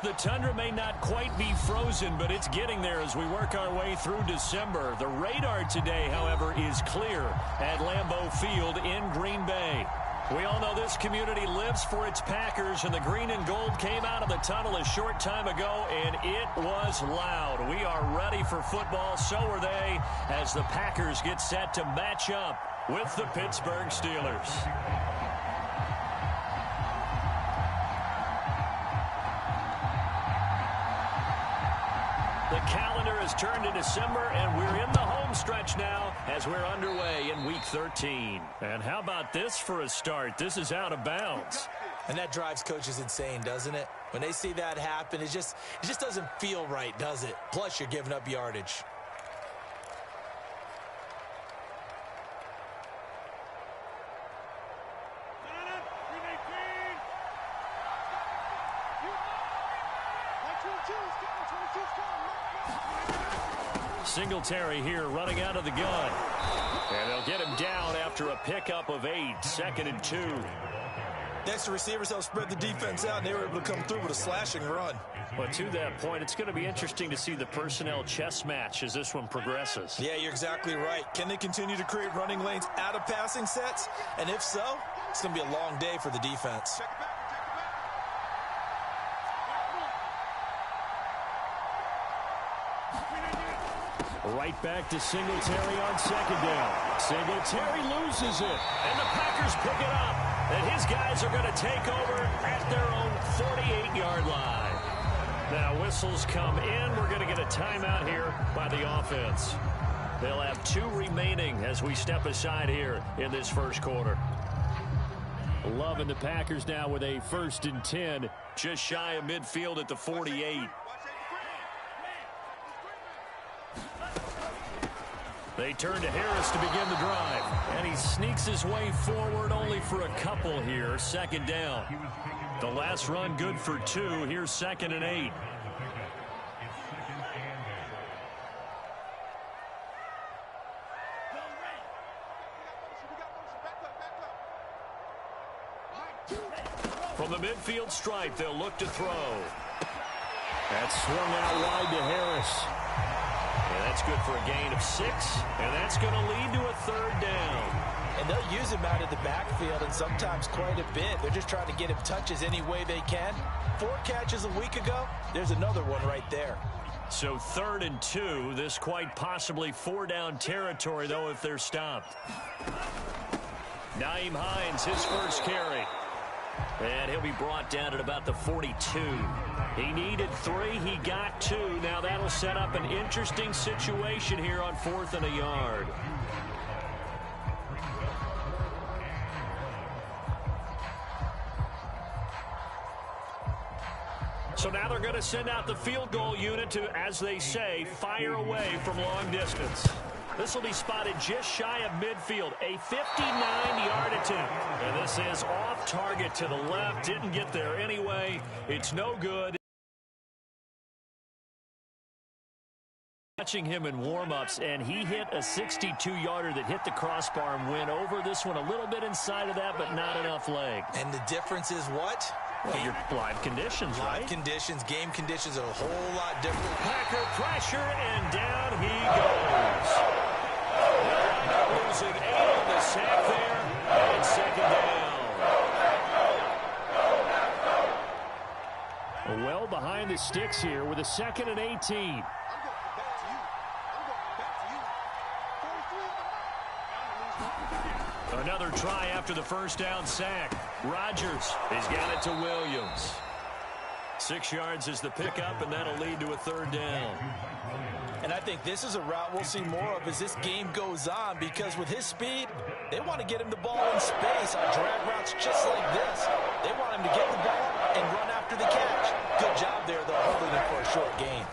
The tundra may not quite be frozen, but it's getting there as we work our way through December. The radar today, however, is clear at Lambeau Field in Green Bay. We all know this community lives for its Packers, and the green and gold came out of the tunnel a short time ago, and it was loud. We are ready for football, so are they, as the Packers get set to match up with the Pittsburgh Steelers. The calendar has turned to December, and we're in the home stretch now as we're underway in Week 13. And how about this for a start? This is out of bounds. And that drives coaches insane, doesn't it? When they see that happen, it just doesn't feel right, does it? Plus, you're giving up yardage. Singletary here running out of the gun. And they'll get him down after a pickup of 8, 2nd and 2. Next, the receivers helped spread the defense out, and they were able to come through with a slashing run. But to that point, it's going to be interesting to see the personnel chess match as this one progresses. Yeah, you're exactly right. Can they continue to create running lanes out of passing sets? And if so, it's going to be a long day for the defense. Right back to Singletary on 2nd down. Singletary loses it, and the Packers pick it up. And his guys are going to take over at their own 48-yard line. Now whistles come in. We're going to get a timeout here by the offense. They'll have 2 remaining as we step aside here in this first quarter. Loving the Packers now with a 1st and 10, just shy of midfield at the 48. They turn to Harris to begin the drive. And he sneaks his way forward only for a couple here. 2nd down. The last run good for 2. Here's 2nd and 8. From the midfield stripe, they'll look to throw. That's swung out wide to Harris. And that's good for a gain of 6, and that's going to lead to a 3rd down. And they'll use him out of the backfield, and sometimes quite a bit. They're just trying to get him touches any way they can. 4 catches a week ago, there's another one right there. So 3rd and 2, this quite possibly 4-down territory, though, if they're stopped. Nyheim Hines, his first carry. And he'll be brought down at about the 42. He needed 3. He got 2. Now that'll set up an interesting situation here on 4th and a yard. So now they're going to send out the field goal unit to, as they say, fire away from long distance. This will be spotted just shy of midfield, a 59-yard attempt. And this is off target to the left. Didn't get there anyway. It's no good. Watching him in warm-ups, and he hit a 62-yarder that hit the crossbar and went over. This one a little bit inside of that, but not enough leg. And the difference is what? Well, your live conditions, right? Live conditions, game conditions are a whole lot different. Packer pressure, and down he goes. They're losing 8 on the sack there, and 2nd down. Well behind the sticks here with a 2nd and 18. Another try after the 1st down sack. Rodgers has got it to Williams. 6 yards is the pickup, and that'll lead to a 3rd down. And I think this is a route we'll see more of as this game goes on, because with his speed, they want to get him the ball in space on drag routes just like this. They want him to get the ball and run after the catch. Good job there, though, holding it for a short gain.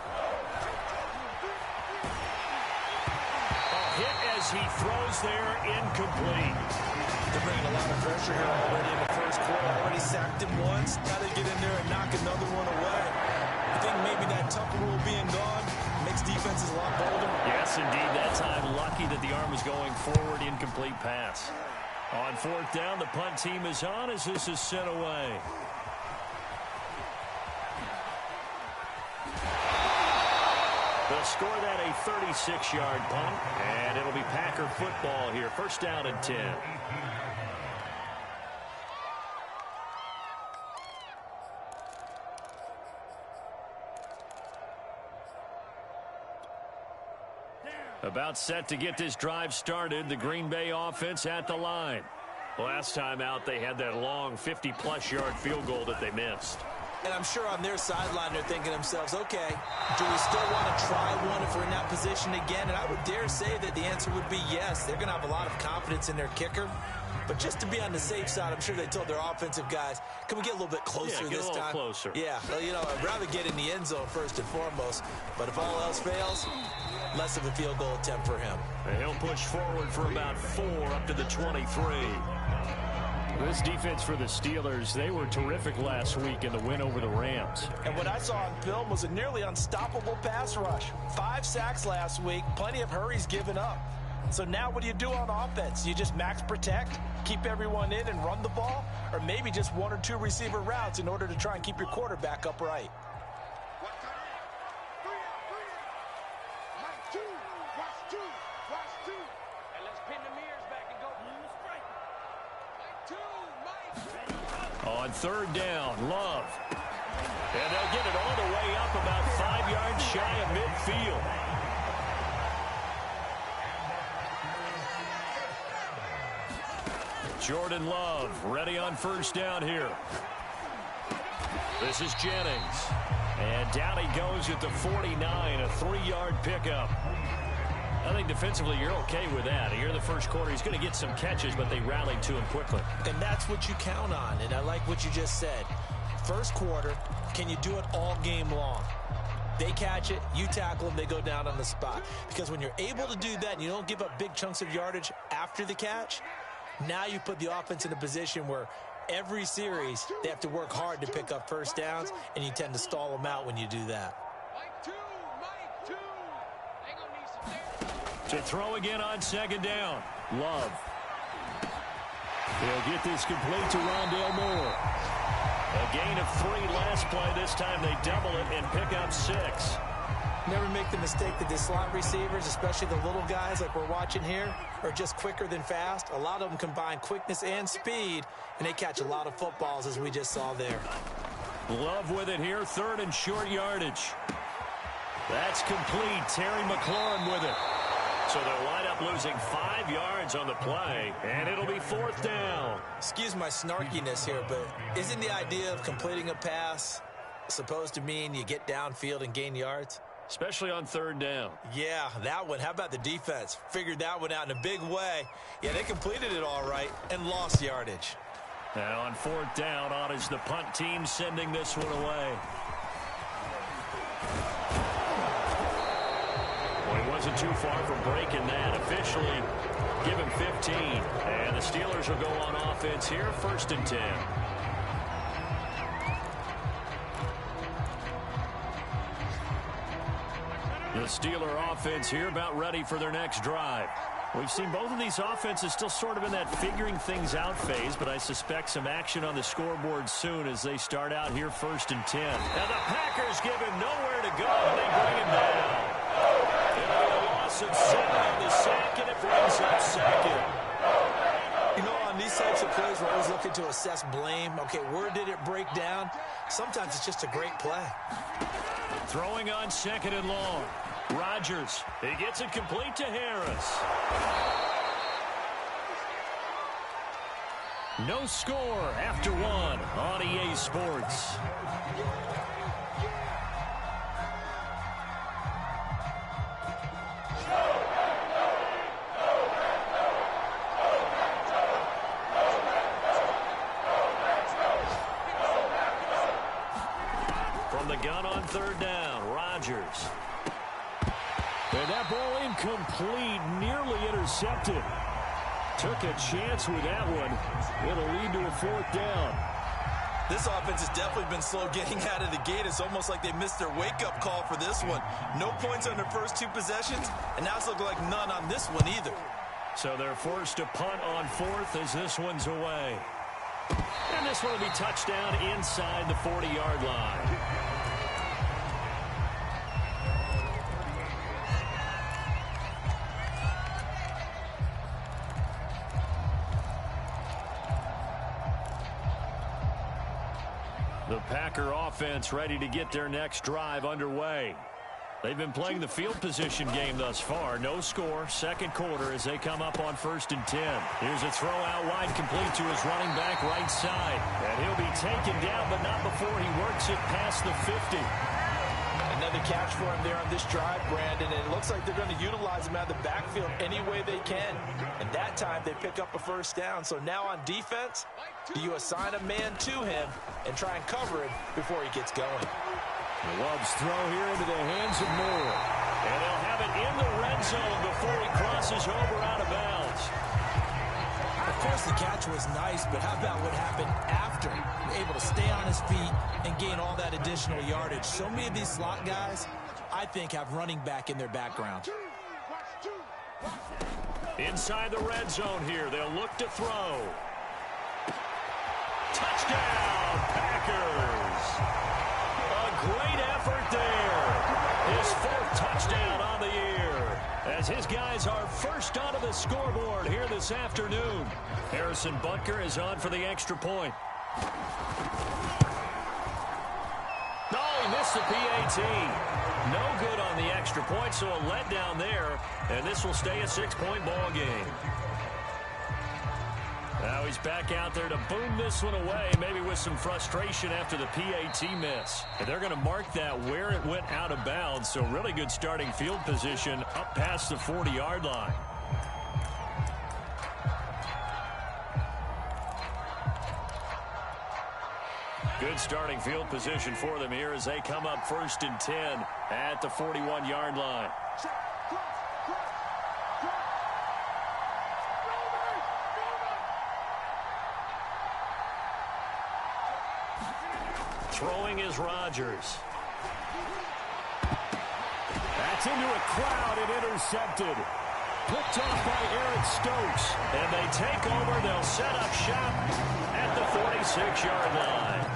Hit as he throws there, incomplete. They're bringing a lot of pressure here already in the first quarter. Already sacked him once. Now they get in there and knock another one away. I think maybe that Tucker rule being gone makes defenses a lot bolder. Yes, indeed. That time, lucky that the arm was going forward. Incomplete pass. On 4th down, the punt team is on as this is sent away. They'll score that a 36-yard punt, and it'll be Packer football here. First down and 10. About set to get this drive started. The Green Bay offense at the line. Last time out, they had that long 50-plus yard field goal that they missed. And I'm sure on their sideline they're thinking to themselves, okay, do we still want to try one if we're in that position again? And I would dare say that the answer would be yes. They're going to have a lot of confidence in their kicker. But just to be on the safe side, I'm sure they told their offensive guys, can we get a little bit closer this time? Closer. Yeah, well, you know, I'd rather get in the end zone first and foremost. But if all else fails, less of a field goal attempt for him. And he'll push forward for about 4 up to the 23. This defense for the Steelers, they were terrific last week in the win over the Rams. And what I saw on film was a nearly unstoppable pass rush. 5 sacks last week, plenty of hurries given up. So now what do you do on offense? You just max protect, keep everyone in and run the ball, or maybe just 1 or 2 receiver routes in order to try and keep your quarterback upright. On third down, Love. And they'll get it all the way up about 5 yards shy of midfield. Jordan Love ready on first down here. This is Jennings. And down he goes at the 49, a 3-yard pickup. I think defensively you're okay with that. Here in the first quarter, he's going to get some catches, but they rallied to him quickly. And that's what you count on, and I like what you just said. First quarter, can you do it all game long? They catch it, you tackle them, they go down on the spot. Because when you're able to do that and you don't give up big chunks of yardage after the catch, now you put the offense in a position where every series they have to work hard to pick up first downs, and you tend to stall them out when you do that. To throw again on second down. Love. They'll get this complete to Rondale Moore. A gain of 3 last play. This time they double it and pick up 6. Never make the mistake that the slot receivers, especially the little guys like we're watching here, are just quicker than fast. A lot of them combine quickness and speed, and they catch a lot of footballs, as we just saw there. Love with it here, 3rd and short yardage. That's complete. Terry McLaurin with it. So they'll wind up losing 5 yards on the play, and it'll be 4th down. Excuse my snarkiness here, but isn't the idea of completing a pass supposed to mean you get downfield and gain yards? Especially on 3rd down. Yeah, that one. How about the defense? Figured that one out in a big way. Yeah, they completed it all right and lost yardage. Now on 4th down, on is the punt team sending this one away. Well, he wasn't too far from breaking that. Officially, give him 15. And the Steelers will go on offense here, 1st and 10. The Steeler offense here about ready for their next drive. We've seen both of these offenses still sort of in that figuring things out phase, but I suspect some action on the scoreboard soon as they start out here 1st and 10. Now the Packers give him nowhere to go, and they bring him down. It'll be a loss of 7 on the sack, and it brings up 2nd. You know, on these types of plays, we're always looking to assess blame. Okay, where did it break down? Sometimes it's just a great play. Throwing on 2nd and long. Rodgers, he gets it complete to Harris. No score after 1 on EA Sports. From the gun on 3rd down, Rodgers. And that ball incomplete, nearly intercepted. Took a chance with that one. It'll lead to a 4th down. This offense has definitely been slow getting out of the gate. It's almost like they missed their wake-up call for this one. No points on their first 2 possessions, and now it's looking like none on this one either. So they're forced to punt on 4th as this one's away. And this one will be touchdown inside the 40-yard line. The Packer offense ready to get their next drive underway. They've been playing the field position game thus far. No score, second quarter as they come up on 1st and 10. Here's a throw out wide, complete to his running back right side. And he'll be taken down, but not before he works it past the 50. Another catch for him there on this drive, Brandon, and it looks like they're going to utilize him out of the backfield any way they can. And that time they pick up a first down. So now on defense, do you assign a man to him and try and cover him before he gets going? Love's throw here into the hands of Moore. And they'll have it in the red zone before he crosses over out of bounds. Of course, the catch was nice, but how about what happened after? Able to stay on his feet and gain all that additional yardage. So many of these slot guys, I think, have running back in their background. Inside the red zone here, they'll look to throw. Touchdown, Packers! Great effort there. His 4th touchdown on the year. As his guys are first onto the scoreboard here this afternoon. Harrison Butker is on for the extra point. Oh, he missed the PAT. No good on the extra point, so a letdown there. And this will stay a 6-point ball game. Now he's back out there to boom this one away, maybe with some frustration after the PAT miss. And they're going to mark that where it went out of bounds, so really good starting field position up past the 40-yard line. Good starting field position for them here as they come up 1st and 10 at the 41-yard line. Throwing is Rodgers. That's into a crowd and intercepted. Picked off by Eric Stokes. And they take over. They'll set up shop at the 46-yard line.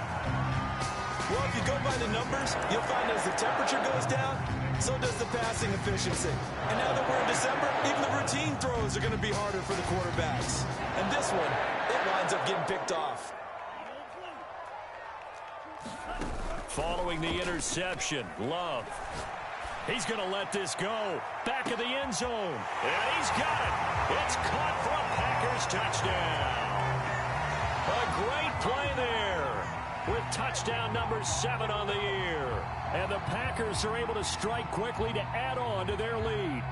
Well, if you go by the numbers, you'll find as the temperature goes down, so does the passing efficiency. And now that we're in December, even the routine throws are going to be harder for the quarterbacks. And this one, it winds up getting picked off. Following the interception, Love. He's going to let this go. Back of the end zone. And he's got it. It's caught for a Packers touchdown. A great play there with touchdown number 7 on the year. And the Packers are able to strike quickly to add on to their lead.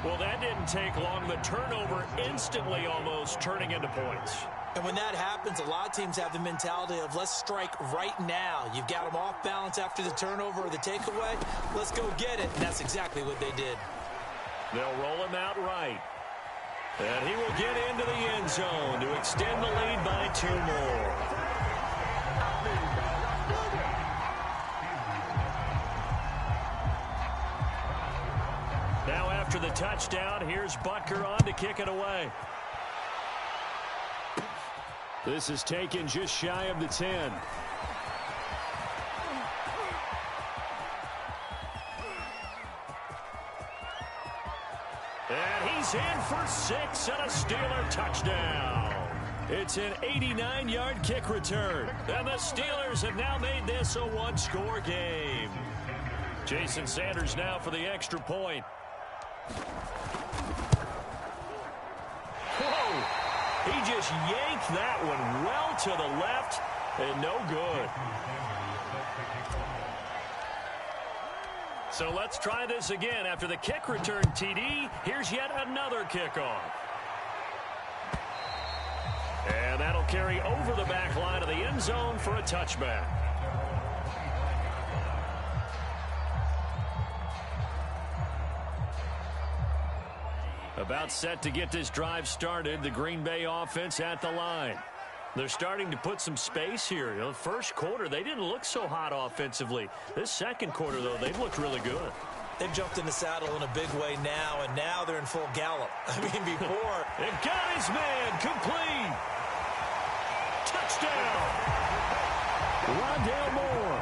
Well, that didn't take long. The turnover instantly almost turning into points. And when that happens, a lot of teams have the mentality of let's strike right now. You've got them off balance after the turnover or the takeaway. Let's go get it. And that's exactly what they did. They'll roll him out right. And he will get into the end zone to extend the lead by 2 more. Now after the touchdown, here's Butker on to kick it away. This is taken just shy of the 10. And he's in for 6 and a Steeler touchdown. It's an 89-yard kick return. And the Steelers have now made this a 1-score game. Jason Sanders now for the extra point. Whoa! He just yanked that one well to the left and no good. So let's try this again. After the kick return TD, here's yet another kickoff. And that'll carry over the back line of the end zone for a touchback. About set to get this drive started. The Green Bay offense at the line. They're starting to put some space here. The first quarter, they didn't look so hot offensively. This second quarter, though, they've looked really good. They've jumped in the saddle in a big way now, and now they're in full gallop. I mean, before. They've got his man complete. Touchdown. Rondale Moore.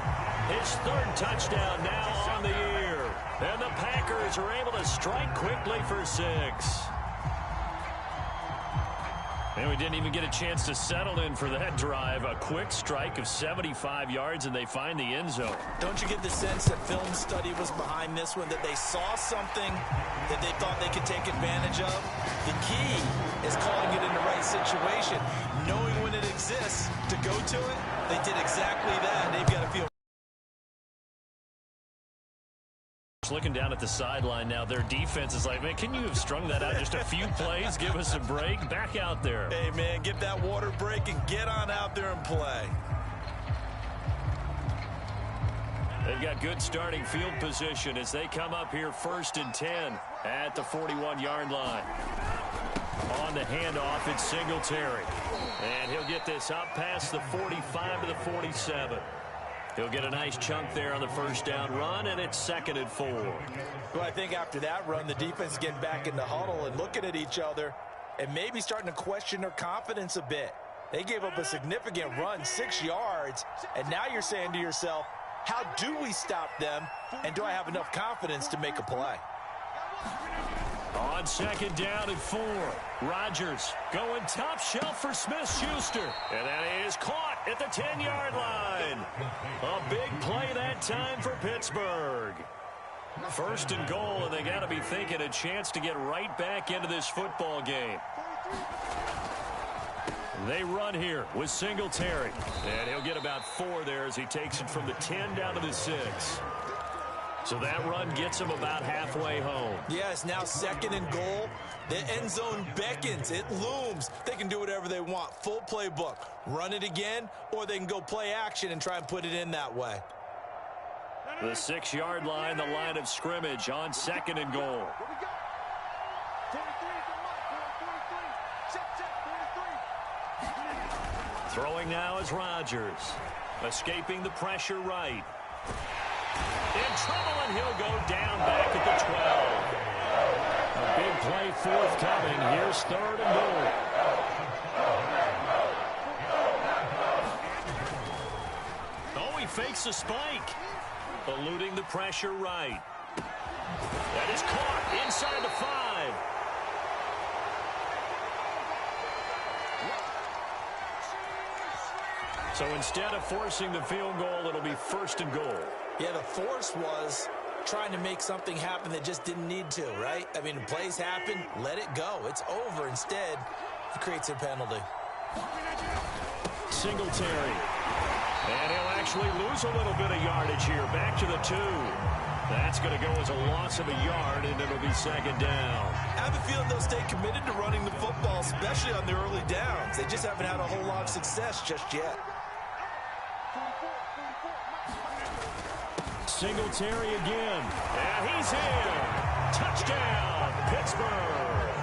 His 3rd touchdown now on the year. And the Packers are able to strike quickly for 6. And we didn't even get a chance to settle in for that drive. A quick strike of 75 yards, and they find the end zone. Don't you get the sense that film study was behind this one, that they saw something that they thought they could take advantage of? The key is calling it in the right situation, knowing when it exists to go to it. They did exactly that. They've got to feel. Looking down at the sideline now, their defense is like, man, can you have strung that out just a few plays? Give us a break. Back out there. Hey, man, get that water break and get on out there and play. They've got good starting field position as they come up here 1st and 10 at the 41-yard line. On the handoff, it's Singletary. And he'll get this up past the 45 to the 47. He'll get a nice chunk there on the first down run, and it's 2nd and 4. Well, I think after that run, the defense is getting back in the huddle and looking at each other and maybe starting to question their confidence a bit. They gave up a significant run, 6 yards, and now you're saying to yourself, how do we stop them, and do I have enough confidence to make a play? On 2nd down and 4, Rodgers going top shelf for Smith-Schuster. And that is caught at the 10-yard line. A big play that time for Pittsburgh. 1st and goal, and they got to be thinking a chance to get right back into this football game. They run here with Singletary. And he'll get about 4 there as he takes it from the 10 down to the 6. So that run gets him about halfway home. Yeah, it's now 2nd and goal. The end zone beckons. It looms. They can do whatever they want. Full playbook. Run it again, or they can go play action and try and put it in that way. The 6-yard line, the line of scrimmage on 2nd and goal. Throwing now is Rodgers. Escaping the pressure right. In trouble, and he'll go down back at the 12. A big play forthcoming. Here's 3rd and goal. Oh, he fakes a spike. Eluding the pressure right. That is caught inside the 5. So instead of forcing the field goal, it'll be 1st and goal. Yeah, the force was trying to make something happen that just didn't need to, right? I mean, plays happen, let it go. It's over. Instead, it creates a penalty. Singletary. And he'll actually lose a little bit of yardage here. Back to the 2. That's going to go as a loss of a yard, and it'll be 2nd down. I have a feeling they'll stay committed to running the football, especially on the early downs. They just haven't had a whole lot of success just yet. Singletary again. And he's in. Touchdown, Pittsburgh.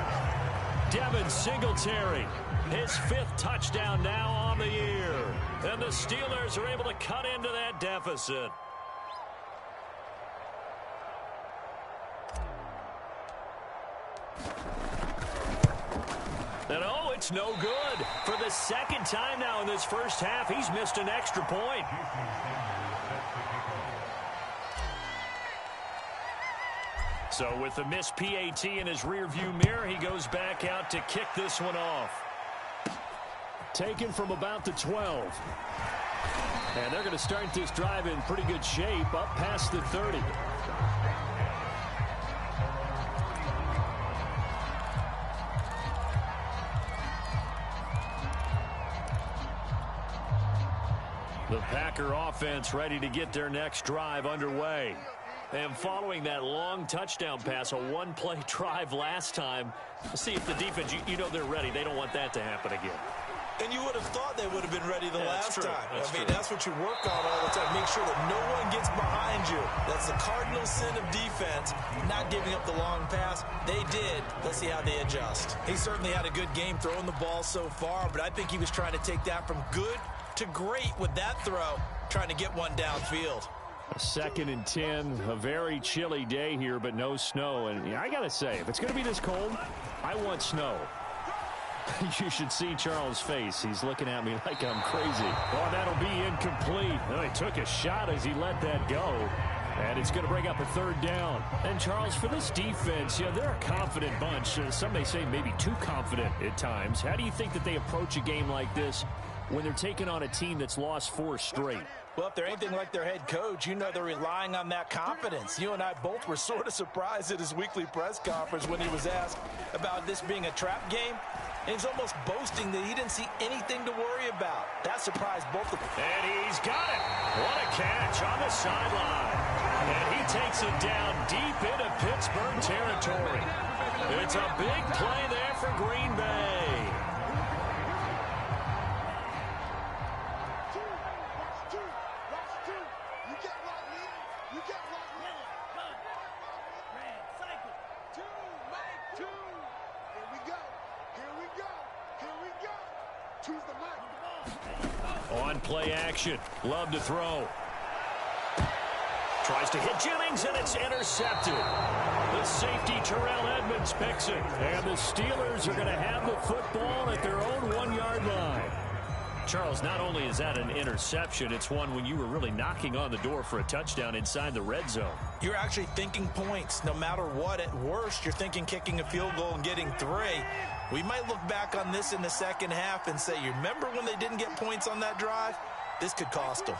Devin Singletary, his 5th touchdown now on the year. And the Steelers are able to cut into that deficit. And oh, it's no good. For the 2nd time now in this first half, he's missed an extra point. So with the missed PAT in his rearview mirror, he goes back out to kick this one off. Taken from about the 12. And they're going to start this drive in pretty good shape up past the 30. The Packer offense ready to get their next drive underway. And following that long touchdown pass, a one-play drive last time, see if the defense, you know they're ready. They don't want that to happen again. And you would have thought they would have been ready the last time. I mean, true. That's what you work on all the time. Make sure that no one gets behind you. That's the cardinal sin of defense, not giving up the long pass. They did. Let's see how they adjust. He certainly had a good game throwing the ball so far, but I think he was trying to take that from good to great with that throw, trying to get one downfield. 2nd and 10, a very chilly day here, but no snow. And I got to say, if it's going to be this cold, I want snow. You should see Charles' face. He's looking at me like I'm crazy. Oh, that'll be incomplete. Oh, he took a shot as he let that go. And it's going to bring up a third down. And, Charles, for this defense, they're a confident bunch. Some may say maybe too confident at times. How do you think that they approach a game like this when they're taking on a team that's lost 4 straight? Well, if they're anything like their head coach, they're relying on that confidence. You and I both were sort of surprised at his weekly press conference when he was asked about this being a trap game. And he's almost boasting that he didn't see anything to worry about. That surprised both of them. And he's got it. What a catch on the sideline. And he takes it down deep into Pittsburgh territory. It's a big play there for Green Bay. On play action. Love to throw. Tries to hit Jennings, and it's intercepted. The safety, Terrell Edmonds, picks it. And the Steelers are going to have the football at their own 1-yard line. Charles, not only is that an interception, it's one when you were really knocking on the door for a touchdown inside the red zone. You're actually thinking points. No matter what, at worst, you're thinking kicking a field goal and getting 3. We might look back on this in the second half and say, you remember when they didn't get points on that drive? This could cost them.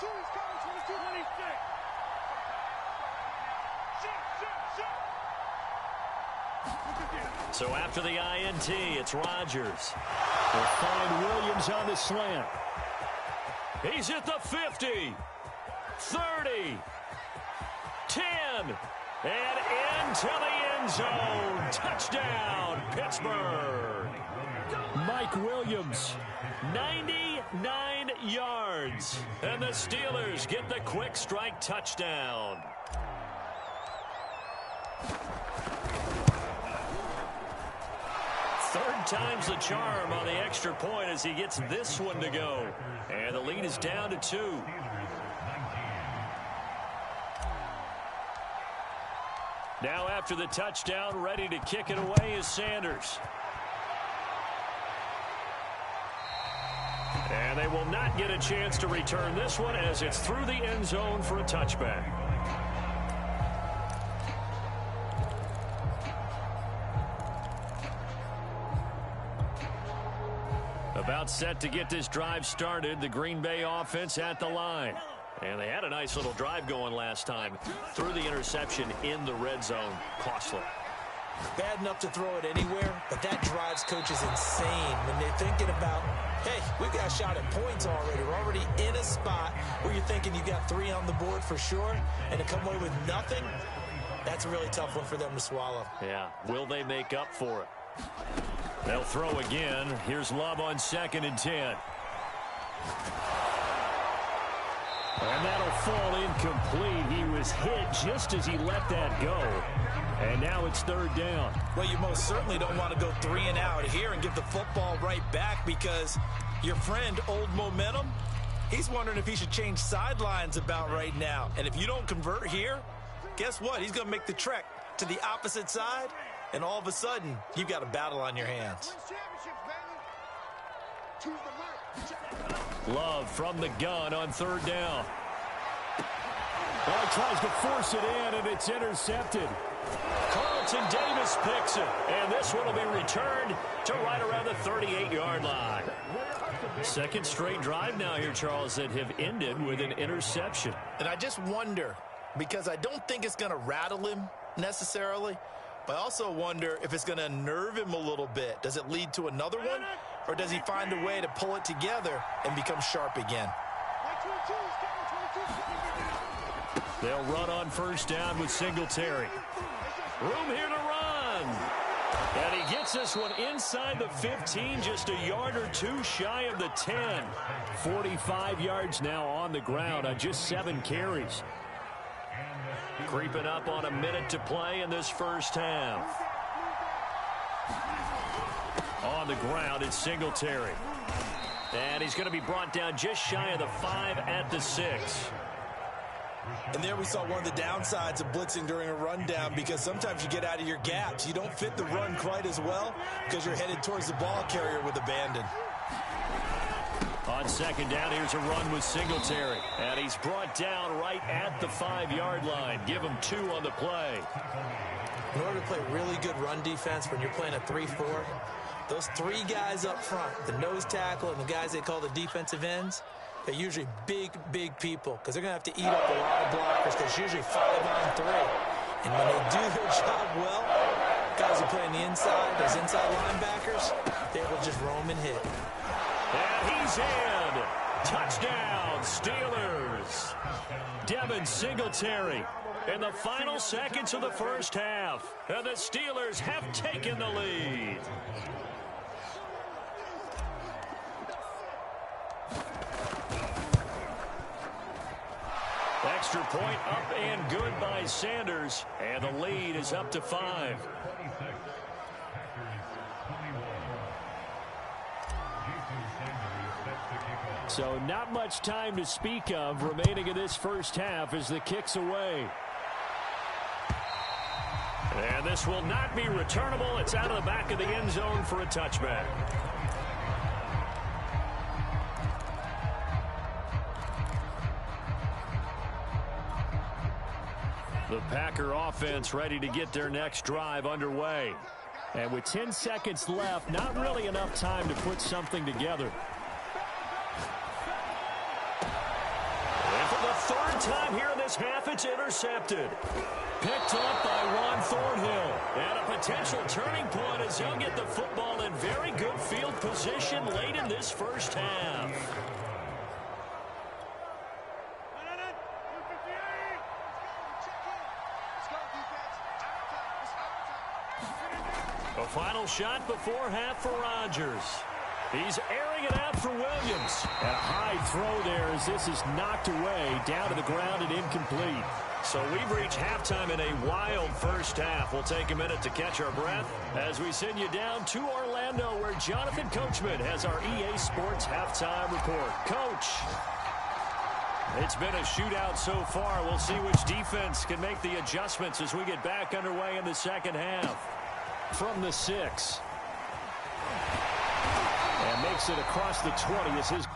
So after the INT, it's Rodgers. They'll find Williams on the slant. He's at the 50, 30, 10, and into the end zone. Touchdown, Pittsburgh. Mike Williams, 99 yards. And the Steelers get the quick strike touchdown. Third time's the charm on the extra point as he gets this one to go. And the lead is down to 2. Now after the touchdown, ready to kick it away is Sanders. And they will not get a chance to return this one as it's through the end zone for a touchback. About set to get this drive started. The Green Bay offense at the line. And they had a nice little drive going last time. Threw the interception in the red zone. Costly. Bad enough to throw it anywhere, but that drives coaches insane when they're thinking about, hey, we've got a shot at points already. We're already in a spot where you're thinking you got 3 on the board for sure, and to come away with nothing, that's a really tough one for them to swallow. Yeah, will they make up for it? They'll throw again. Here's Love on 2nd and 10. And that'll fall incomplete. He was hit just as he let that go. And now it's 3rd down. Well, you most certainly don't want to go 3 and out here and give the football right back because your friend, Old Momentum, he's wondering if he should change sidelines about right now. And if you don't convert here, guess what? He's going to make the trek to the opposite side, and all of a sudden, you've got a battle on your hands. Love from the gun on 3rd down. Well, he tries to force it in, and it's intercepted. Carlton Davis picks it, and this one will be returned to right around the 38-yard line. Second straight drive now here, Charles, that have ended with an interception. And I just wonder, because I don't think it's going to rattle him necessarily, but I also wonder if it's going to unnerve him a little bit. Does it lead to another one, or does he find a way to pull it together and become sharp again? They'll run on 1st down with Singletary. Room here to run. And he gets this one inside the 15, just a yard or 2 shy of the 10. 45 yards now on the ground on just 7 carries. Creeping up on a minute to play in this first half. On the ground, it's Singletary. And he's going to be brought down just shy of the 5 at the 6. And there we saw one of the downsides of blitzing during a rundown, because sometimes you get out of your gaps. You don't fit the run quite as well because you're headed towards the ball carrier with abandon. On second down, here's a run with Singletary. And he's brought down right at the 5-yard line. Give him 2 on the play. In order to play really good run defense when you're playing a 3-4, those 3 guys up front, the nose tackle and the guys they call the defensive ends, they're usually big, big people because they're going to have to eat up a lot of blockers because it's usually 5 on 3. And when they do their job well, guys who play on the inside, those inside linebackers, they're able to just roam and hit. And he's in. Touchdown, Steelers. Devin Singletary in the final seconds of the first half. And the Steelers have taken the lead. Extra point up and good by Sanders. And the lead is up to 5. So not much time to speak of remaining in this first half as the kick's away. And this will not be returnable. It's out of the back of the end zone for a touchback. The Packer offense ready to get their next drive underway. And with 10 seconds left, not really enough time to put something together. And for the 3rd time here in this half, it's intercepted. Picked up by Ron Thornhill. And a potential turning point as he'll get the football in very good field position late in this first half. A final shot before half for Rodgers. He's airing it out for Williams. And a high throw there as this is knocked away, down to the ground and incomplete. So we've reached halftime in a wild first half. We'll take a minute to catch our breath as we send you down to Orlando, where Jonathan Coachman has our EA Sports halftime report. Coach, it's been a shootout so far. We'll see which defense can make the adjustments as we get back underway in the second half. From the 6. And makes it across the 20 as his...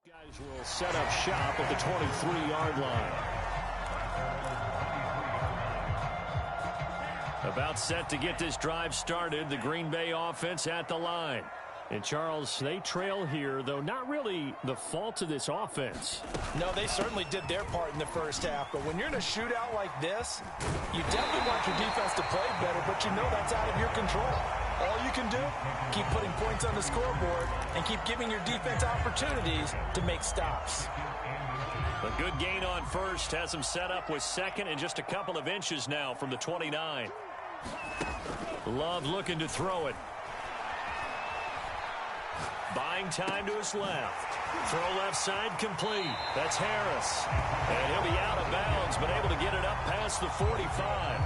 Guys will set up shop at the 23-yard line. About set to get this drive started, the Green Bay offense at the line. And, Charles, they trail here, though not really the fault of this offense. No, they certainly did their part in the first half. But when you're in a shootout like this, you definitely want your defense to play better, but you know that's out of your control. All you can do, keep putting points on the scoreboard and keep giving your defense opportunities to make stops. A good gain on first has him set up with second and just a couple of inches now from the 29. Love looking to throw it. Buying time to his left. Throw left side complete. That's Harris. And he'll be out of bounds, but able to get it up past the 45.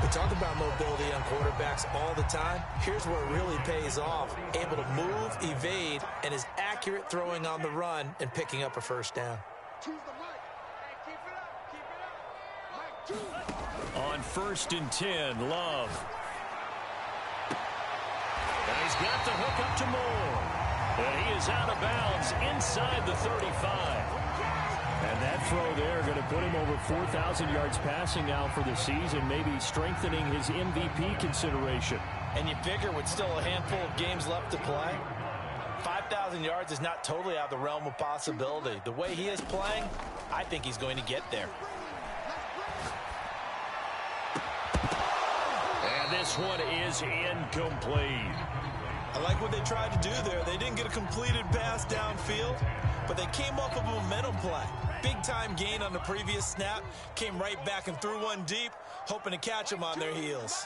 We talk about mobility on quarterbacks all the time. Here's where it really pays off. Able to move, evade, and is accurate throwing on the run and picking up a first down. On 1st and 10, Love. And he's got the hook up to Moore. And he is out of bounds inside the 35. And that throw there going to put him over 4,000 yards passing now for the season, maybe strengthening his MVP consideration. And you figure with still a handful of games left to play, 5,000 yards is not totally out of the realm of possibility. The way he is playing, I think he's going to get there. And this one is incomplete. I like what they tried to do there. They didn't get a completed pass downfield, but they came off of a momentum play. Big-time gain on the previous snap, came right back and threw one deep, hoping to catch them on their heels.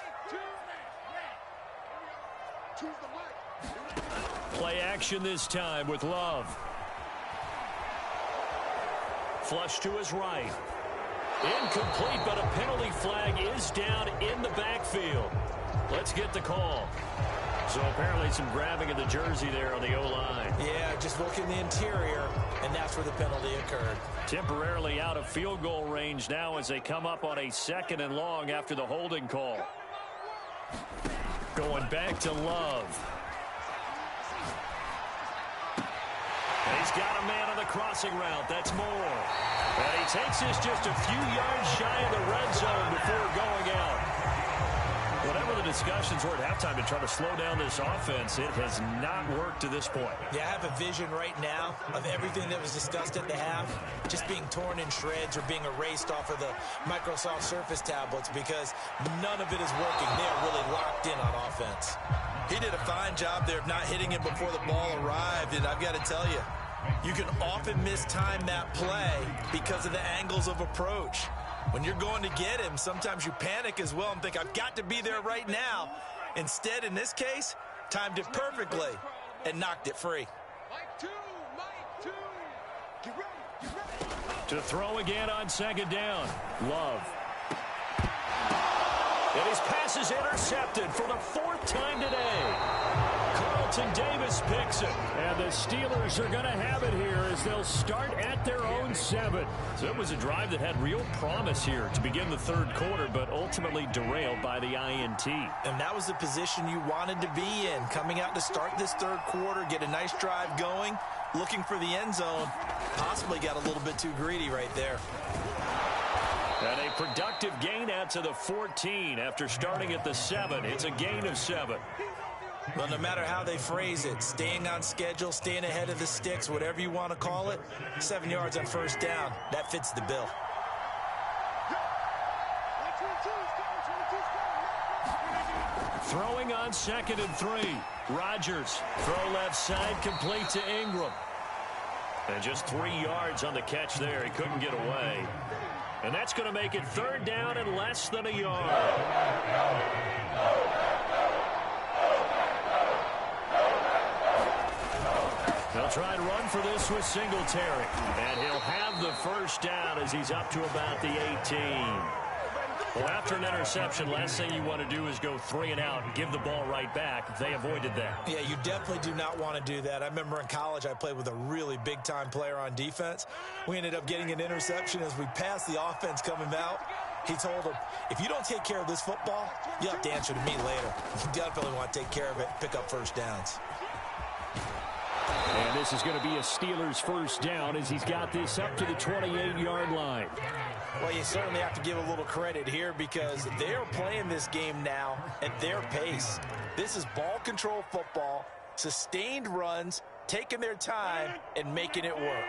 Play action this time with Love. Flush to his right. Incomplete, but a penalty flag is down in the backfield. Let's get the call. So apparently some grabbing of the jersey there on the O-line. Yeah, just look in the interior, and that's where the penalty occurred. Temporarily out of field goal range now as they come up on a 2nd and long after the holding call. Going back to Love. And he's got a man on the crossing route. That's Moore. And he takes this just a few yards shy of the red zone before going out. Whatever the discussions were at halftime to try to slow down this offense, it has not worked to this point. Yeah, I have a vision right now of everything that was discussed at the half just being torn in shreds or being erased off of the Microsoft Surface tablets because none of it is working. They are really locked in on offense. He did a fine job there of not hitting it before the ball arrived, and I've got to tell you, you can often mistime that play because of the angles of approach. When you're going to get him, sometimes you panic as well and think, I've got to be there right now. Instead, in this case, timed it perfectly and knocked it free. To throw again on 2nd down. Love. And his pass is intercepted for the 4th time today. Carlton Davis picks it. And the Steelers are going to have it here as they'll start at their own 7. So it was a drive that had real promise here to begin the 3rd quarter, but ultimately derailed by the INT. And that was the position you wanted to be in. Coming out to start this 3rd quarter, get a nice drive going, looking for the end zone. Possibly got a little bit too greedy right there. And a productive gain out to the 14 after starting at the 7. It's a gain of 7. Well, no matter how they phrase it, staying on schedule, staying ahead of the sticks, whatever you want to call it, 7 yards on 1st down, that fits the bill. Throwing on 2nd and 3. Rodgers, throw left side, complete to Ingram. And just 3 yards on the catch there. He couldn't get away. And that's going to make it 3rd down and less than a yard. They'll try and run for this with Singletary. And he'll have the 1st down as he's up to about the 18. Well, after an interception, last thing you want to do is go 3 and out and give the ball right back. They avoided that. Yeah, you definitely do not want to do that. I remember in college I played with a really big-time player on defense. We ended up getting an interception as we passed the offense coming out. He told him, if you don't take care of this football, you'll have to answer to me later. You definitely want to take care of it, pick up 1st downs. And this is going to be a Steelers 1st down as he's got this up to the 28-yard line. Well, you certainly have to give a little credit here because they're playing this game now at their pace. This is ball control football, sustained runs, taking their time, and making it work.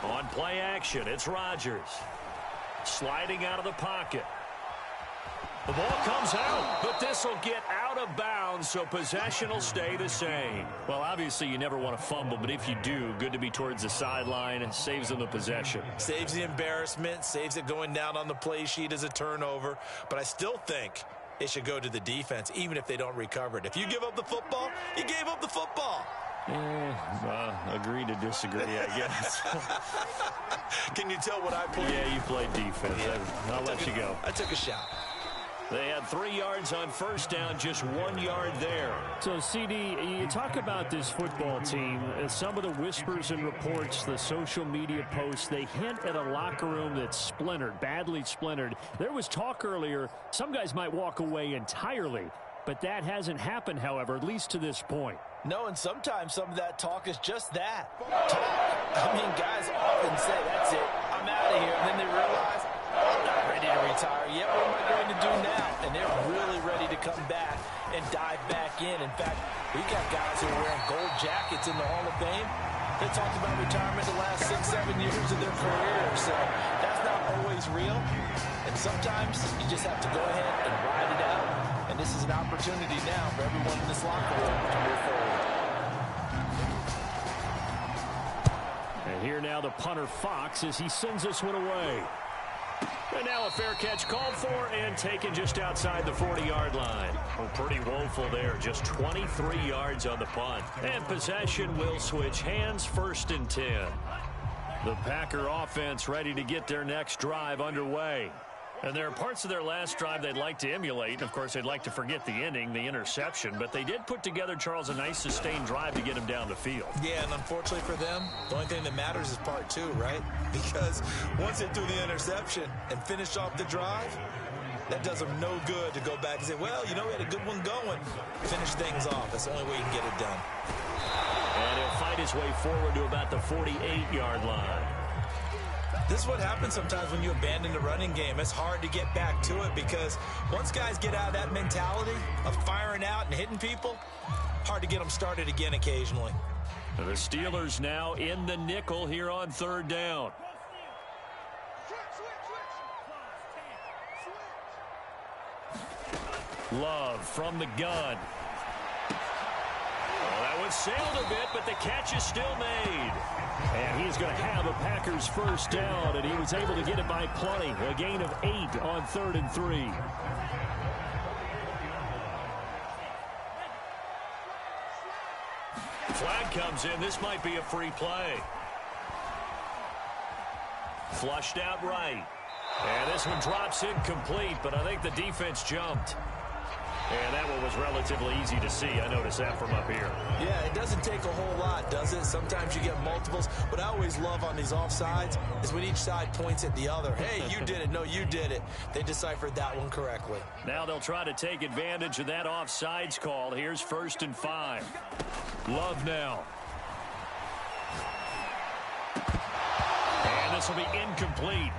On play action, it's Rodgers. Sliding out of the pocket. The ball comes out, but this will get out of bounds, so possession will stay the same. Well, obviously, you never want to fumble, but if you do, good to be towards the sideline and saves them the possession. Saves the embarrassment, saves it going down on the play sheet as a turnover, but I still think it should go to the defense, even if they don't recover it. If you give up the football, you gave up the football. Agree to disagree, I guess. Can you tell what I played? Yeah, you played defense. Yeah. I'll let you go. I took a shot. They had 3 yards on first down, just 1 yard there. So, CD, you talk about this football team. Some of the whispers and reports, the social media posts, they hint at a locker room that's splintered, badly splintered. There was talk earlier, some guys might walk away entirely. But that hasn't happened, however, at least to this point. No, and sometimes some of that talk is just that. Talk. I mean, guys often say, that's it, I'm out of here. And then they realize, I'm not ready to retire yet. What am I going to do now? And they're really ready to come back and dive back in. In fact, we got guys who are wearing gold jackets in the Hall of Fame. They talked about retirement the last 6-7 years of their career. So that's not always real. And sometimes you just have to go ahead and ride it out. And this is an opportunity now for everyone in this locker room to move forward. And here now the punter Fox as he sends this one away. And now a fair catch called for and taken just outside the 40-yard line. Well, pretty woeful there. Just 23 yards on the punt. And possession will switch hands, 1st and 10. The Packer offense ready to get their next drive underway. And there are parts of their last drive they'd like to emulate. And, of course, they'd like to forget the ending, the interception. But they did put together, Charles, a nice sustained drive to get him down the field. Yeah, and unfortunately for them, the only thing that matters is part 2, right? Because once they threw the interception and finished off the drive, that does them no good to go back and say, well, you know, we had a good one going. Finish things off. That's the only way you can get it done. And he'll fight his way forward to about the 48-yard line. This is what happens sometimes when you abandon the running game. It's hard to get back to it because once guys get out of that mentality of firing out and hitting people, hard to get them started again occasionally. The Steelers now in the nickel here on 3rd down. Love from the gun. Well, that one sailed a bit, but the catch is still made. And he's going to have a Packers 1st down, and he was able to get it by plenty. A gain of 8 on 3rd and 3. Flag comes in. This might be a free play. Flushed out right. And this one drops incomplete, but I think the defense jumped. And that one was relatively easy to see. I noticed that from up here. Yeah, it doesn't take a whole lot, does it? Sometimes you get multiples. What I always love on these offsides is when each side points at the other. Hey, you did it. No, you did it. They deciphered that one correctly. Now they'll try to take advantage of that offsides call. Here's 1st and 5. Love now. And this will be incomplete.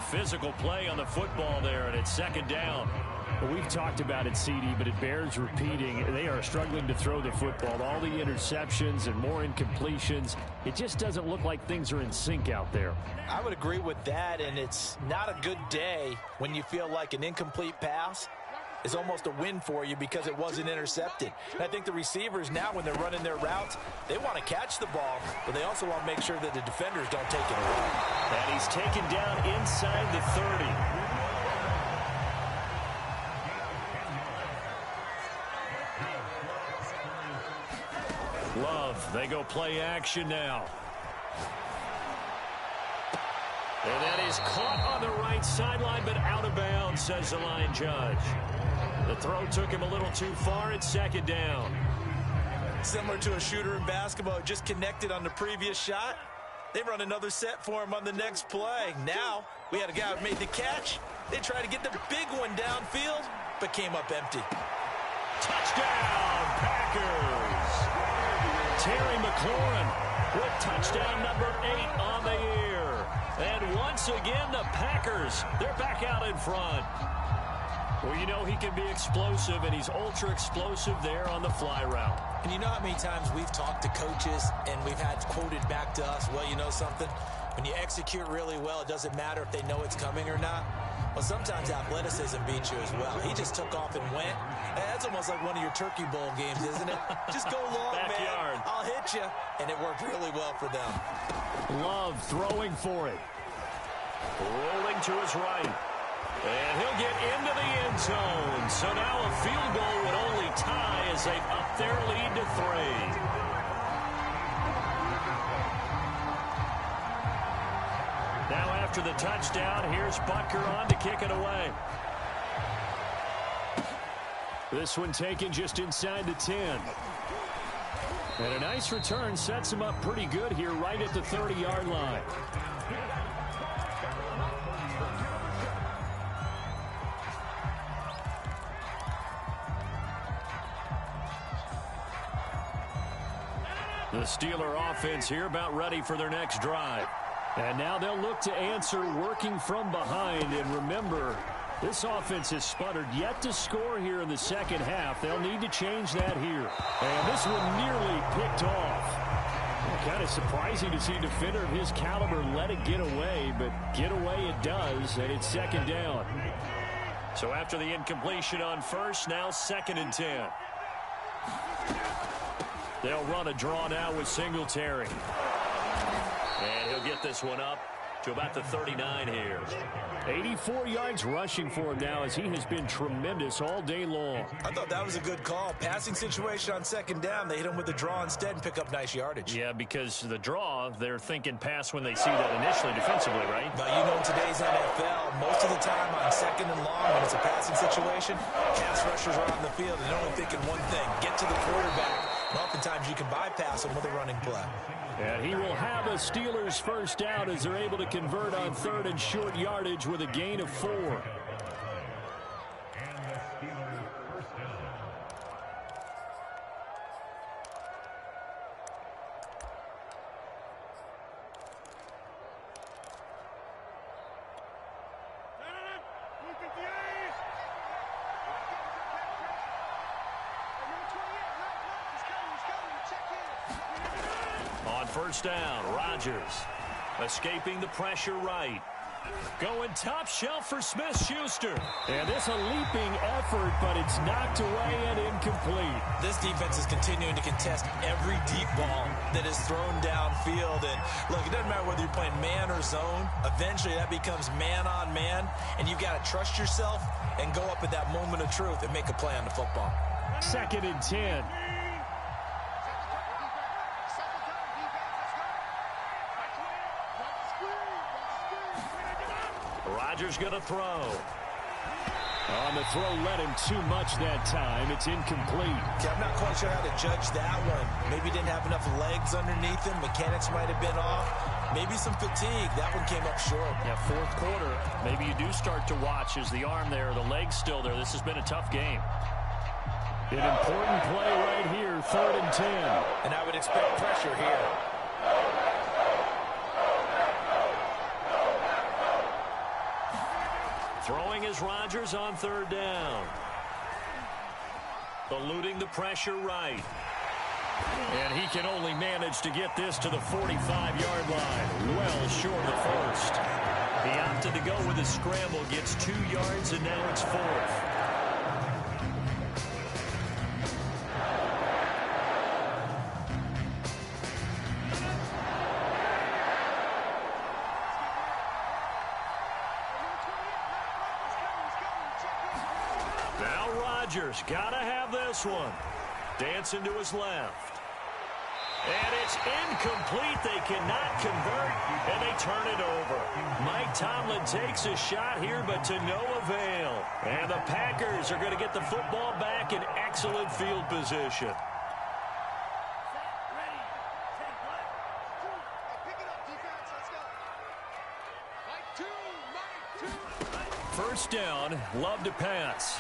Physical play on the football there, and it's 2nd down. Well, we've talked about it, CD, but it bears repeating. They are struggling to throw the football. All the interceptions and more incompletions. It just doesn't look like things are in sync out there. I would agree with that, and it's not a good day when you feel like an incomplete pass is almost a win for you because it wasn't intercepted. And I think the receivers now, when they're running their routes, they want to catch the ball, but they also want to make sure that the defenders don't take it away. And he's taken down inside the 30. Love, they go play action now. And that is caught on the right sideline, but out of bounds, says the line judge. The throw took him a little too far. It's 2nd down. Similar to a shooter in basketball, just connected on the previous shot. They run another set for him on the next play. Now, we had a guy who made the catch. They tried to get the big one downfield, but came up empty. Touchdown, Packers. Terry McLaurin with touchdown number 8 on the year. And once again, the Packers, they're back out in front. Well, you know he can be explosive, and he's ultra-explosive there on the fly route. And you know how many times we've talked to coaches and we've had quoted back to us, well, you know something? When you execute really well, it doesn't matter if they know it's coming or not. Well, sometimes athleticism beats you as well. He just took off and went. That's almost like one of your Turkey Bowl games, isn't it? Just go long, Backyard. man. I'll hit you. And it worked really well for them. Love throwing for it. Rolling to his right. And he'll get into the end zone. So now a field goal would only tie as they up their lead to 3. Now after the touchdown, here's Butker on to kick it away. This one taken just inside the 10. And a nice return sets him up pretty good here right at the 30-yard line. The Steeler offense here about ready for their next drive. And now they'll look to answer working from behind. And remember, this offense has sputtered yet to score here in the second half. They'll need to change that here. And this one nearly picked off. Kind of surprising to see a defender of his caliber let it get away, but get away it does, and it's second down. So after the incompletion on first, now 2nd and 10. They'll run a draw now with Singletary. And he'll get this one up to about the 39 here. 84 yards rushing for him now as he has been tremendous all day long. I thought that was a good call. Passing situation on second down. They hit him with the draw instead and pick up nice yardage. Yeah, because the draw, they're thinking pass when they see that initially defensively, right? But you know, in today's NFL, most of the time on second and long, when it's a passing situation, pass rushers are on the field and they're only thinking one thing, get to the quarterback. And oftentimes you can bypass them with a running play. And he will have a Steelers first down as they're able to convert on 3rd and short yardage with a gain of 4. First down, Rodgers escaping the pressure right. Going top shelf for Smith-Schuster. And this a leaping effort, but it's knocked away and incomplete. This defense is continuing to contest every deep ball that is thrown downfield. And look, it doesn't matter whether you're playing man or zone. Eventually that becomes man on man, and you've got to trust yourself and go up at that moment of truth and make a play on the football. 2nd and 10. Rodgers going to throw. On the throw, led him too much that time. It's incomplete. Yeah, I'm not quite sure how to judge that one. Maybe he didn't have enough legs underneath him. Mechanics might have been off. Maybe some fatigue. That one came up short. Yeah, 4th quarter. Maybe you do start to watch. Is the arm there, the leg's still there? This has been a tough game. An important play right here, 3rd and 10. And I would expect pressure here. Throwing is Rodgers on 3rd down. Eluding the pressure right. And he can only manage to get this to the 45-yard line. Well short of the first. He opted to go with his scramble, gets 2 yards, and now it's 4th. Rodgers got to have this one. Dancing to his left. And it's incomplete. They cannot convert, and they turn it over. Mike Tomlin takes a shot here, but to no avail. And the Packers are going to get the football back in excellent field position. First down, Love to pass.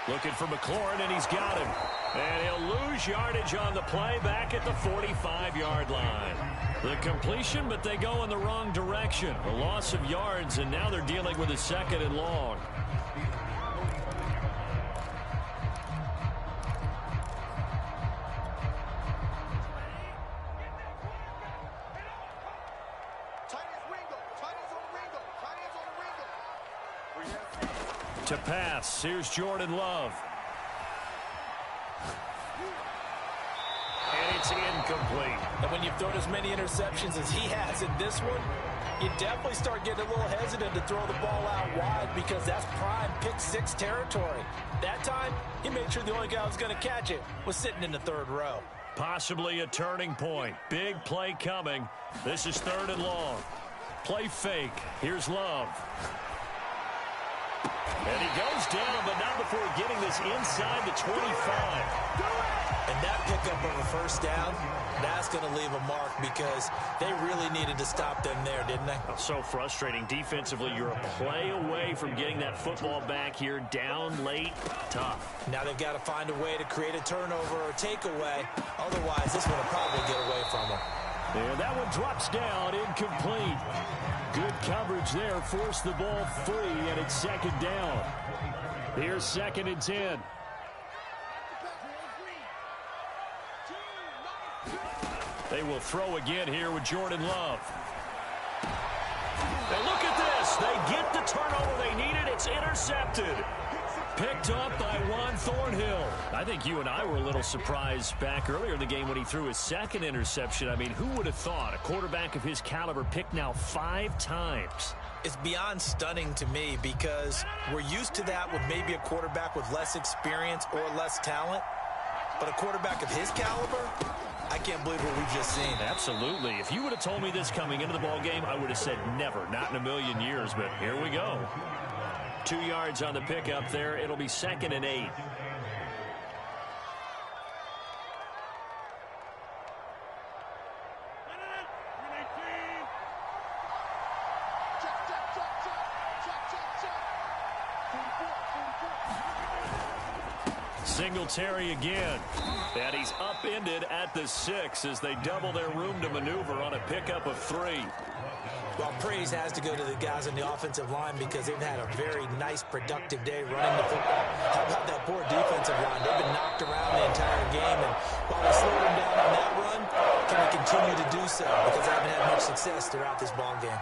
Looking for McLaurin, and he's got him. And he'll lose yardage on the play back at the 45-yard line. The completion, but they go in the wrong direction. A loss of yards, and now they're dealing with a 2nd and long. To pass, here's Jordan Love. And it's incomplete. And when you've thrown as many interceptions as he has in this one, you definitely start getting a little hesitant to throw the ball out wide because that's prime pick six territory. That time, he made sure the only guy who was going to catch it was sitting in the third row. Possibly a turning point. Big play coming. This is 3rd and long. Play fake. Here's Love. And he goes down, but not before getting this inside the 25. And that pickup of a first down, that's going to leave a mark because they really needed to stop them there, didn't they? So frustrating. Defensively, you're a play away from getting that football back here. Down late, tough. Now they've got to find a way to create a turnover or takeaway. Otherwise, this one will probably get away from them. And that one drops down, incomplete. Good coverage there, forced the ball free, and it's 2nd down. Here's 2nd and 10. They will throw again here with Jordan Love. And look at this. They get the turnover they needed. It's intercepted. Picked up by Juan Thornhill. I think you and I were a little surprised back earlier in the game when he threw his 2nd interception. I mean, who would have thought a quarterback of his caliber picked now 5 times? It's beyond stunning to me because we're used to that with maybe a quarterback with less experience or less talent. But a quarterback of his caliber, I can't believe what we've just seen. Absolutely. If you would have told me this coming into the ball game, I would have said never, not in a million years. But here we go. 2 yards on the pickup there. It'll be 2nd and 8. Singletary again. And he's upended at the 6 as they double their room to maneuver on a pickup of 3. Well, praise has to go to the guys on the offensive line because they've had a very nice, productive day running the football. How about that poor defensive line? They've been knocked around the entire game, and while they slowed them down on that run, can they continue to do so? Because they haven't had much success throughout this ball game.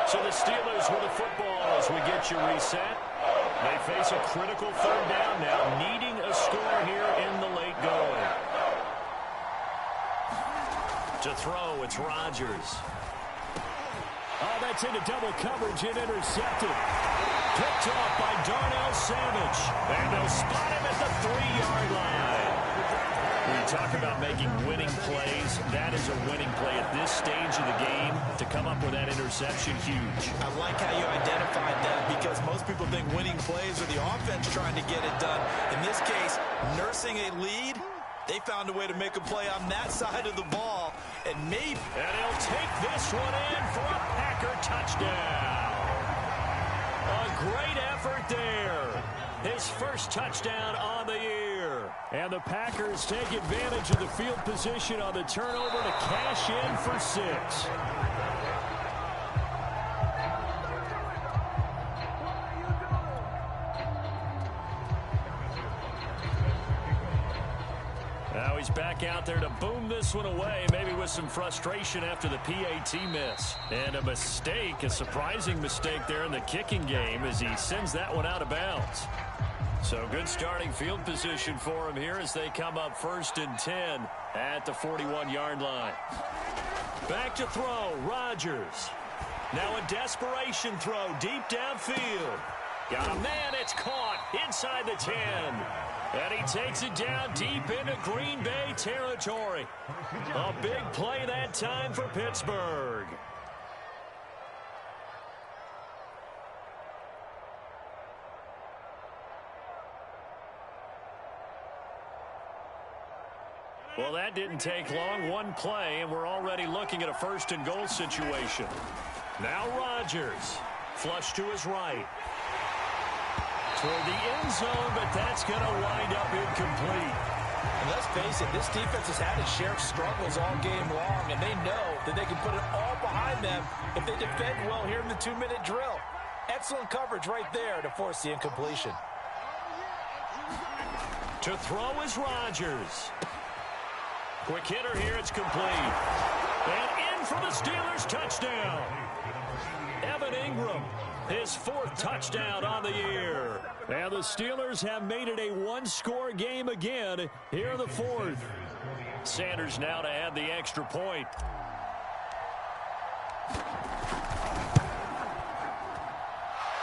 So the Steelers with the football as we get you reset. They face a critical 3rd down now, needing a score here in the late going. To throw, it's Rodgers. Oh, that's into double coverage and intercepted. Picked off by Darnell Savage. And they'll spot him at the 3-yard line. When you talk about making winning plays, that is a winning play at this stage of the game. To come up with that interception, huge. I like how you identified that because most people think winning plays are the offense trying to get it done. In this case, nursing a lead, they found a way to make a play on that side of the ball. And he'll take this one in for a Packer touchdown. A great effort there. His first touchdown on the year. And the Packers take advantage of the field position on the turnover to cash in for 6. Now he's back out there to boom this one away, maybe with some frustration after the PAT miss. And a mistake, a surprising mistake there in the kicking game as he sends that one out of bounds. So good starting field position for him here as they come up 1st and 10 at the 41-yard line. Back to throw, Rodgers. Now a desperation throw deep downfield. Got a man, it's caught inside the 10. And he takes it down deep into Green Bay territory. A big play that time for Pittsburgh. Well, that didn't take long. One play, and we're already looking at a 1st and goal situation. Now Rodgers. Flush to his right. Toward the end zone, but that's going to wind up incomplete. And let's face it, this defense has had its share of struggles all game long, and they know that they can put it all behind them if they defend well here in the 2-minute drill. Excellent coverage right there to force the incompletion. To throw is Rodgers. Quick hitter here. It's complete. And in for the Steelers touchdown. Evan Ingram, his 4th touchdown on the year. And the Steelers have made it a one-score game again here in the 4th. Sanders now to add the extra point.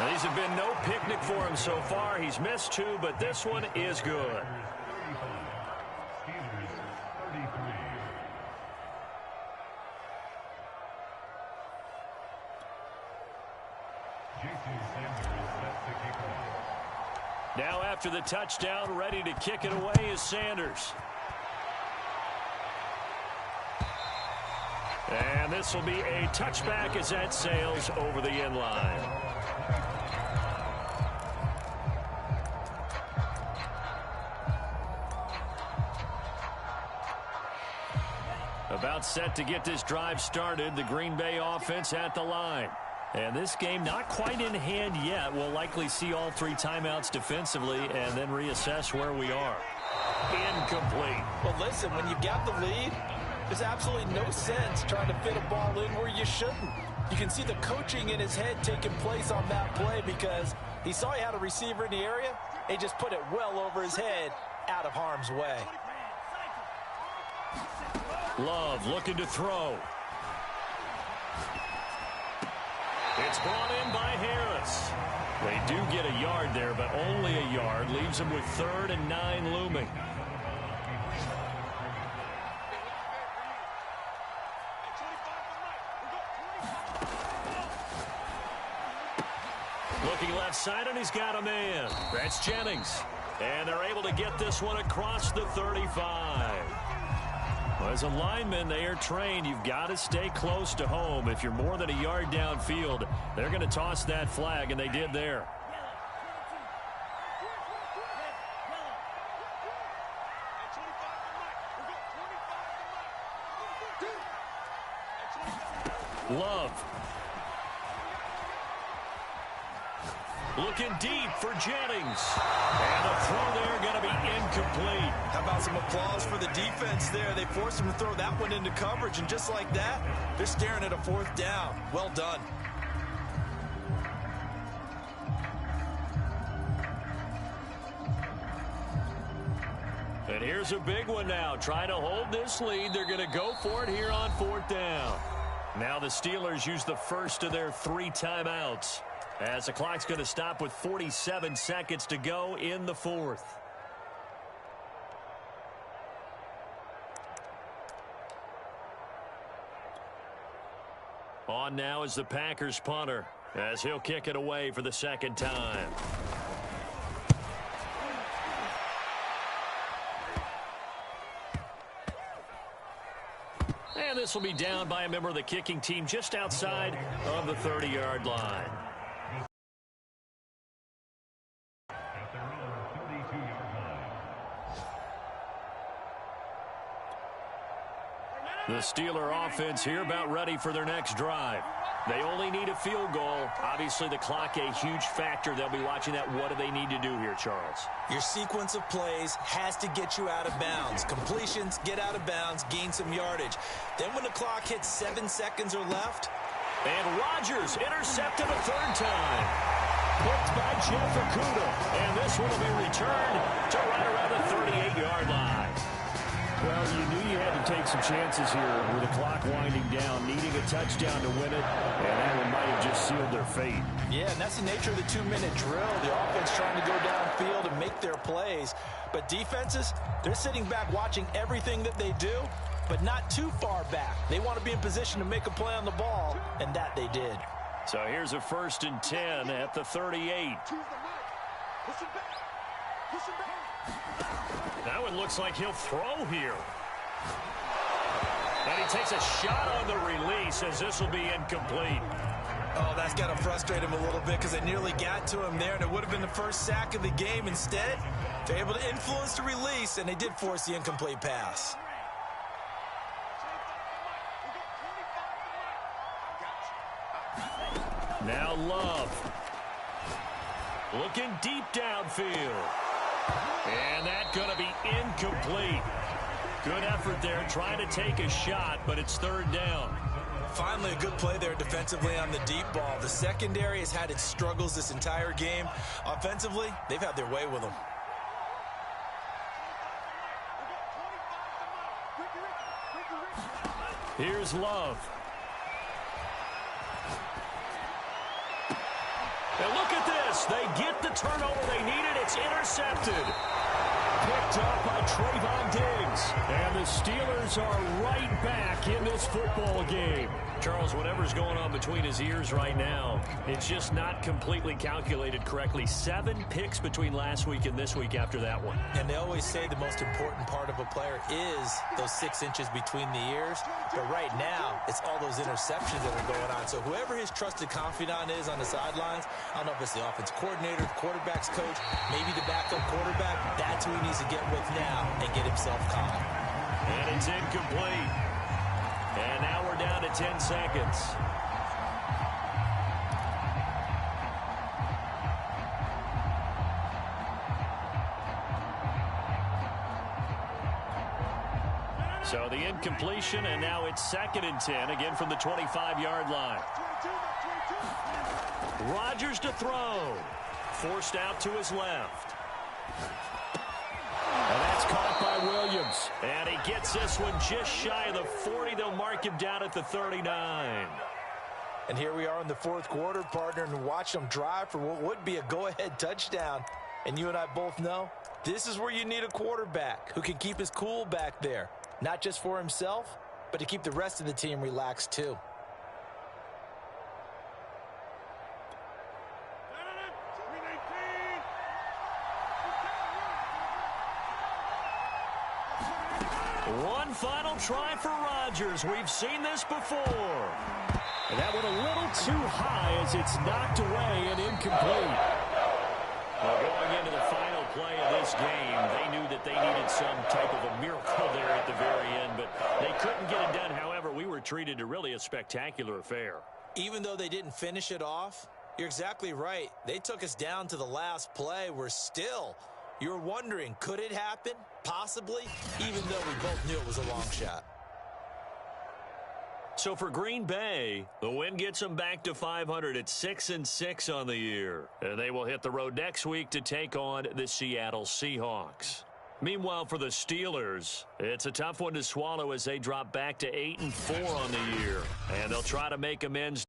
Now, these have been no picnic for him so far. He's missed 2, but this one is good. Now after the touchdown, ready to kick it away is Sanders. And this will be a touchback as that sails over the end line. About set to get this drive started. The Green Bay offense at the line. And this game not quite in hand yet. We'll likely see all 3 timeouts defensively and then reassess where we are. Incomplete. Well, listen, when you've got the lead, there's absolutely no sense trying to fit a ball in where you shouldn't. You can see the coaching in his head taking place on that play because he saw he had a receiver in the area. He just put it well over his head out of harm's way. Love looking to throw. It's brought in by Harris. They do get a yard there, but only a yard. Leaves them with 3rd and 9 looming. Looking left side, and he's got a man. That's Jennings. And they're able to get this one across the 35. As a lineman, they are trained. You've got to stay close to home. If you're more than a yard downfield, they're going to toss that flag, and they did there. Love. Looking deep for Jennings. And the throw there going to be incomplete. How about some applause for the defense there? They forced him to throw that one into coverage, and just like that, they're staring at a 4th down. Well done. And here's a big one now. Trying to hold this lead. They're going to go for it here on 4th down. Now the Steelers use the first of their 3 timeouts, as the clock's going to stop with 47 seconds to go in the 4th. On now is the Packers punter, as he'll kick it away for the 2nd time. And this will be down by a member of the kicking team just outside of the 30-yard line. The Steeler offense here about ready for their next drive. They only need a field goal. Obviously, the clock a huge factor. They'll be watching that. What do they need to do here, Charles? Your sequence of plays has to get you out of bounds. Completions, get out of bounds, gain some yardage. Then when the clock hits 7 seconds or left. And Rodgers intercepted a 3rd time. Picked by Jeff Okudah. And this one will be returned to right around the 38-yard line. Well, you knew you had to take some chances here with the clock winding down, needing a touchdown to win it, and that one might have just sealed their fate. Yeah, and that's the nature of the 2-minute drill. The offense trying to go downfield and make their plays. But defenses, they're sitting back watching everything that they do, but not too far back. They want to be in position to make a play on the ball, and that they did. So here's a 1st and 10 at the 38. That one looks like he'll throw here. And he takes a shot on the release as this will be incomplete. Oh, that's got to frustrate him a little bit because they nearly got to him there, and it would have been the first sack of the game. Instead, they're able to influence the release, and they did force the incomplete pass. Now Love. Looking deep downfield. And that's going to be incomplete. Good effort there, trying to take a shot, but it's third down. Finally, a good play there defensively on the deep ball. The secondary has had its struggles this entire game. Offensively, they've had their way with them. Here's Love. And look at this. They get the turnover they needed. It's intercepted. Picked up by Trayvon Diggs. And the Steelers are right back in this football game. Charles, whatever's going on between his ears right now, it's just not completely calculated correctly. 7 picks between last week and this week after that one. And they always say the most important part of a player is those 6 inches between the ears. But right now, it's all those interceptions that are going on. So whoever his trusted confidant is on the sidelines, I don't know if it's the offense coordinator, quarterback's coach, maybe the backup quarterback, that's who he needs to get with now and get himself calm. And it's incomplete. And now we're down to 10 seconds. So the incompletion, and now it's 2nd and 10, again from the 25-yard line. Rodgers to throw. Forced out to his left. And that's caught by Williams. And he gets this one just shy of the 40. They'll mark him down at the 39. And here we are in the 4th quarter, partner, and watch them drive for what would be a go-ahead touchdown. And you and I both know this is where you need a quarterback who can keep his cool back there. Not just for himself, but to keep the rest of the team relaxed too. One final try for Rodgers. We've seen this before. And that went a little too high as it's knocked away and incomplete. Well, going into the final play of this game, they knew that they needed some type of a miracle there at the very end, but they couldn't get it done. However, we were treated to really a spectacular affair. Even though they didn't finish it off, you're exactly right. They took us down to the last play. We're still, you're wondering, could it happen? Possibly, even though we both knew it was a long shot. So for Green Bay, the win gets them back to 500 at 6-6 on the year. And they will hit the road next week to take on the Seattle Seahawks. Meanwhile, for the Steelers, it's a tough one to swallow as they drop back to 8-4 on the year. And they'll try to make amends